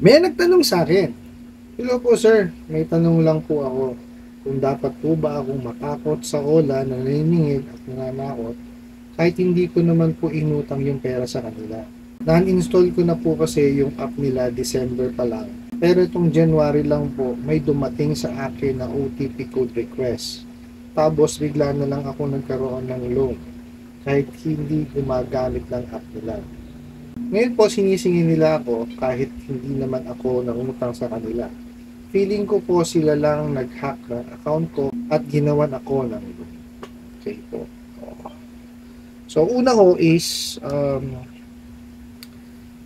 May nagtanong sa akin, "Hello po sir, may tanong lang po ako. Kung dapat po ba akong matakot sa ola na naniningil at nananakot kahit hindi ko naman po inutang yung pera sa kanila? Na-uninstall ko na po kasi yung app nila December pa lang. Pero itong January lang po may dumating sa akin na OTP code request. Tapos bigla na lang ako nagkaroon ng loan kahit hindi gumagamit ng app nila. Ngayon po sinisingin nila ako kahit hindi naman ako nangungutang sa kanila. Feeling ko po sila lang nag-hack ng account ko at ginawan ako ng loan." Okay po. So una ko is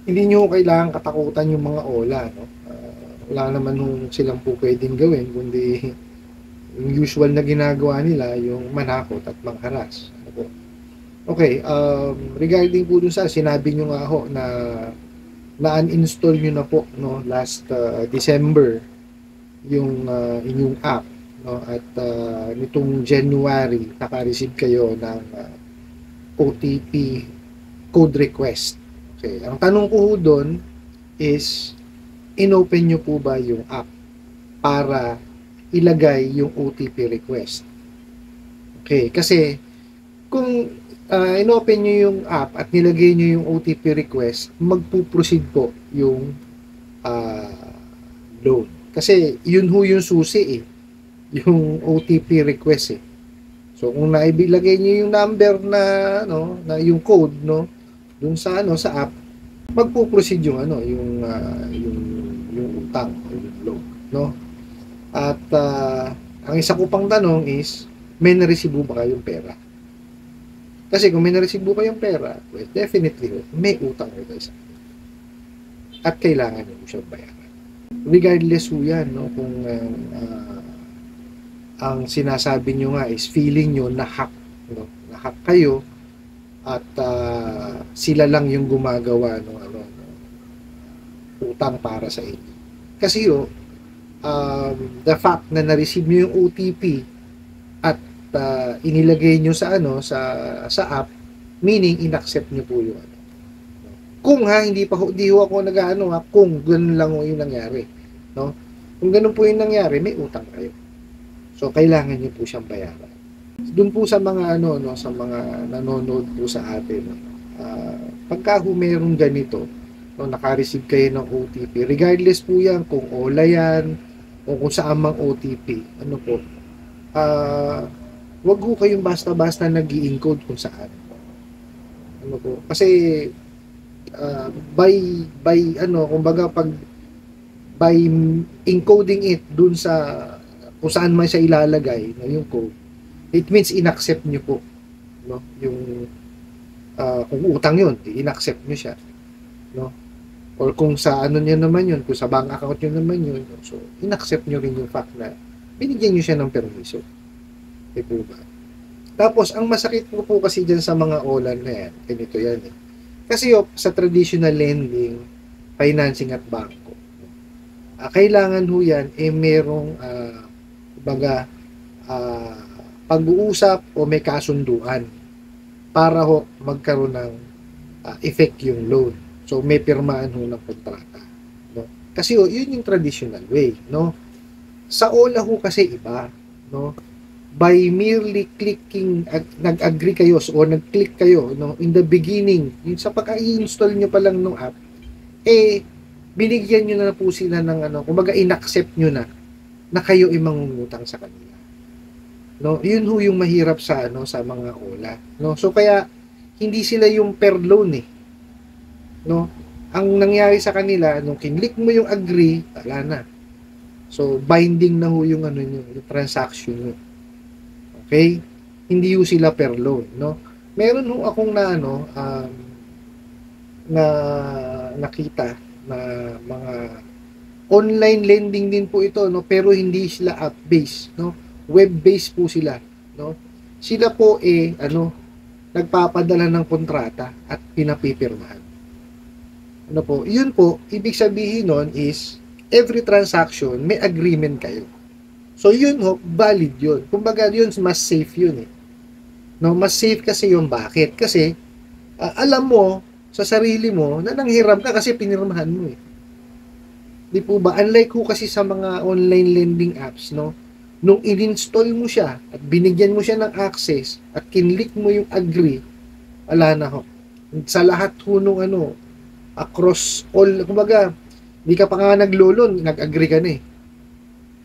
hindi nyo kailangan katakutan yung mga ola, no? Wala naman nung silang po pwedeng gawin kundi yung usual na ginagawa nila, yung manakot at mangharas. Ano po? Okay, regarding po dun sa sinabi nyo nga ho na na-uninstall nyo na po no last December yung inyong app, no, at nitong January naka-receive kayo ng OTP code request. Okay, ang tanong ko doon is inopen nyo po ba yung app para ilagay yung OTP request? Okay, kasi kung inopen nyo yung app at nilagay nyo yung OTP request, magpuproceed po yung loan. Kasi yun ho yung susi eh, yung OTP request eh. So kung naibigay niyo yung number na no, na yung code no, dun sa ano sa app, magpo-proceed yung ano, yung utang o yung loan, no? At ang isa ko pang tanong is may naresibo ba kayong pera? Kasi kung may naresibo kayong pera, well, definitely may utang kayo sa akin. At kailangan niyo siyang bayaran. Regardless ho yan, no, kung ang sinasabi nyo nga is feeling nyo na-hack, no? Na-hack kayo at sila lang yung gumagawa ng utang para sa inyo. Kasi the fact na na-receive nyo yung OTP at inilagay nyo sa sa app, meaning inaccept nyo po yung kung hindi ho ako kung ganun lang yung nangyari, no? Kung ganun po yung nangyari, may utang kayo. So, kailangan niyo po siyang bayaran. Doon po sa mga sa mga nanonood po sa atin, pagka merong ganito, no, naka-receive kayo ng OTP, regardless po yan kung OLA yan o kung saan mang OTP, wag ho kayong basta-basta nag-i-encode kung saan. Kasi kumbaga pag by encoding it dun sa kung saan man siya ilalagay, no, yung code, it means inaccept nyo po, no, yung kung utang yun, inaccept nyo siya, no, or kung sa nyo naman yun, kung sa bank account nyo naman yun, so inaccept nyo rin yung fact na binigyan nyo siya ng permiso. Okay po ba? Tapos ang masakit po kasi dyan sa mga OLAN na yan, ganito yan eh. Kasi sa traditional lending, financing at bangko, kailangan ho yan merong pag-uusap o may kasunduan para ho magkaroon ng effect yung loan. So may pirmaan ho ng kontrata, no? Kasi yun yung traditional way, no? Sa OLA ho kasi iba, no? By merely clicking, nag-agree kayo o nag-click kayo, no, in the beginning, yung sa pag-i-install nyo pa lang ng app, binigyan nyo na po sila ng kumbaga in-accept nyo na kayo ay mangungutang sa kanila. No, yun ho yung mahirap sa sa mga OLA, no? So kaya hindi sila yung per loan eh. No? Ang nangyari sa kanila nung kinlik mo yung agree, wala na. So binding na ho yung yung transaction nyo. Okay? Hindi ho sila per loan, no? Meron ho akong na nakita na mga online lending din po ito, no, pero hindi sila app-based, no, web-based po sila, no. Sila po nagpapadala ng kontrata at pinapipirmahan. Ano po, yun po, ibig sabihin nun is every transaction may agreement kayo. So yun ho, valid yun. Kumbaga yun, mas safe yun eh. No, mas safe kasi yung bakit? Kasi alam mo sa sarili mo na nanghiram ka kasi pinirmahan mo eh. Di po ba? Unlike ho kasi sa mga online lending apps, no? Nung in-install mo siya at binigyan mo siya ng access at kinlik mo yung agree, wala na ho. Sa lahat ho nung across all, kumbaga, di ka pa nga naglolon, nag-agree ka na eh.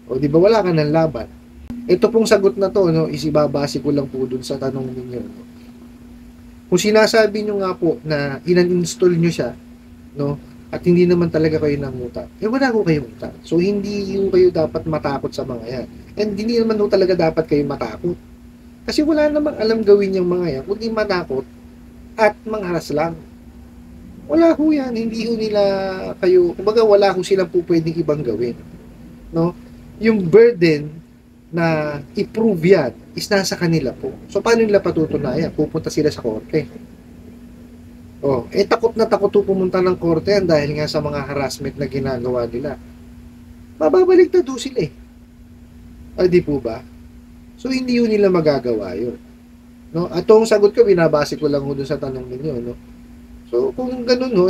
O di ba wala ka ng laban? Ito pong sagot na to, no, is ibabase ko lang po dun sa tanong ninyo. No? Kung sinasabi nyo nga po na inan-install nyo siya, no, at hindi naman talaga kayo nangutang, eh wala ko kayong utang. So, hindi yung kayo dapat matakot sa mga yan. And hindi naman ho talaga dapat kayo matakot. Kasi wala namang alam gawin yung mga yan, kundi matakot at mangharas lang. Wala ho yan, hindi ho nila kayo, kumbaga wala ho silang po pwedeng ibang gawin. No? Yung burden na i-prove yan is nasa kanila po. So, paano nila patutunayan? Pupunta sila sa korte. Oh, takot na takot po pumunta ng korte yan dahil nga sa mga harassment na ginagawa nila. Mababaliktad po sila eh. Ay, di po ba? So, hindi yun nila magagawa yun. No? At yung sagot ko, binabase ko lang dun sa tanong ninyo. No? So, kung ganun ho,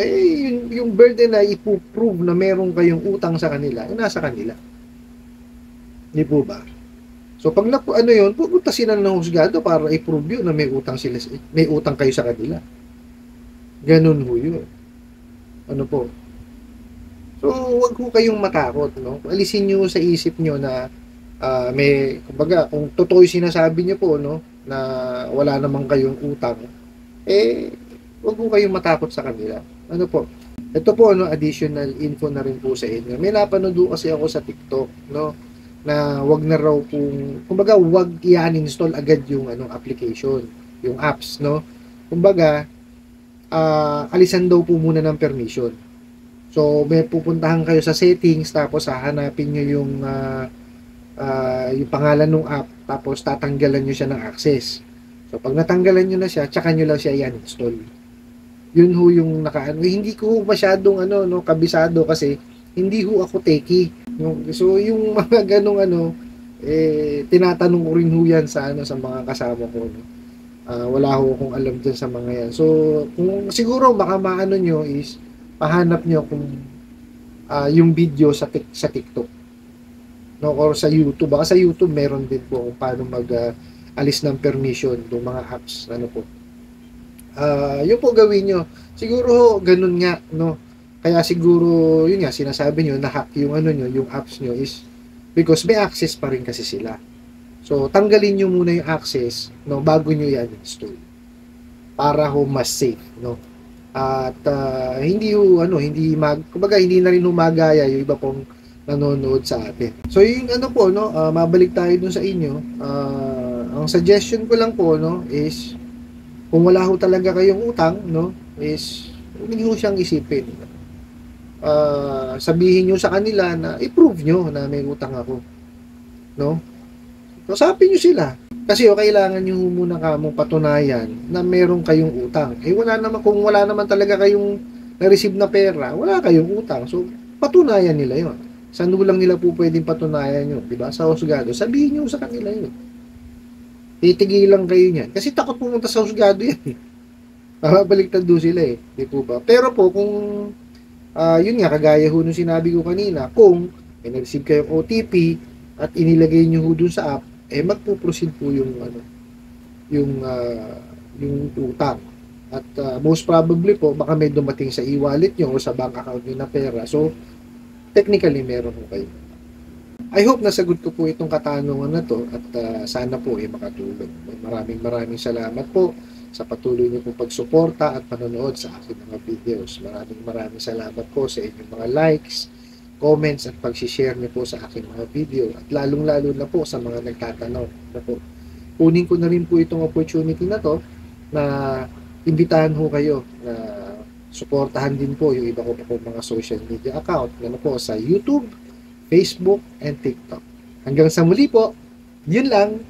yung burden na ipuprove na meron kayong utang sa kanila, nasa kanila. Di po ba? So, pag yun, pupunta sila ng husgado para i-prove yun na may utang kayo sa kanila. Ganun ho yun. Ano po? So, wag ho kayong matakot, no? Alisin nyo sa isip nyo na kumbaga, kung totoo yung sinasabi nyo po, no, na wala namang kayong utang, wag ho kayong matakot sa kanila. Ano po? Ito po, no, additional info na rin po sa inyo. May napanood kasi ako sa TikTok, no, na wag na raw pong, kumbaga, wag i-uninstall agad yung application, yung apps, no? Kumbaga, alisan daw po muna ng permission. So, may pupuntahan kayo sa settings, tapos hahanapin nyo yung pangalan ng app, tapos tatanggalan nyo siya ng access. So, pag natanggalan nyo na siya, tsaka nyo lang siya i-uninstall. Yun ho yung hindi ko masyadong kabisado kasi hindi ho ako techie. So, yung mga ganong tinatanong ko rin ho yan sa mga kasama ko. No? Wala ho akong alam dyan sa mga yan. So, kung siguro baka maano nyo is pahanap nyo kung yung video sa TikTok, no, or sa YouTube. Baka sa YouTube meron din po kung paano alis ng permission ng mga apps, po. Yun po gawin nyo. Siguro ganun nga, no. Kaya siguro yun nga sinasabi nyo na hack yung yung apps nyo is because may access pa rin kasi sila. So, tanggalin nyo muna yung access, no, bago nyo yan install. Para ho mas safe, no. At hindi kumbaga hindi na rin humagaya yung iba pong nanonood sa atin. So, yung po, no, mabalik tayo dun sa inyo. Ang suggestion ko lang po, no, is kung wala ho talaga kayong utang, no, is hindi ho siyang isipin. Sabihin nyo sa kanila na i-prove nyo na may utang ako, no. Kausapin nyo sila. Kasi kailangan nyo muna kamong patunayan na meron kayong utang. Kung wala naman talaga kayong na-receive na pera, wala kayong utang. So, patunayan nila yon. Saan lang nila po pwedeng patunayan yun? Diba? Sa husgado. Sabihin nyo sa kanila yun. Titigilan kayo niyan. Kasi takot pumunta sa husgado yan. Babaliktad doon sila eh. Di po ba? Pero po, kung yun nga, kagaya ho nung sinabi ko kanina, kung may na-receive kayong OTP at inilagay nyo ho dun sa app, magpo-proceed po yung utang. At most probably po, baka may dumating sa e-wallet nyo o sa bank account nyo na pera. So, technically, meron po kayo. I hope nasagot ko po itong katanungan na to at sana po makatulong. Maraming salamat po sa patuloy niyo po pagsuporta at panonood sa aking mga videos. Maraming salamat po sa inyong mga likes, comments at pag-share niyo po sa aking mga video at lalong-lalo na po sa mga nagtatanong na po. Kunin ko na rin po itong opportunity na to na imbitahan ho kayo na suportahan din po yung iba ko po mga social media account na po sa YouTube, Facebook, and TikTok. Hanggang sa muli po, yun lang.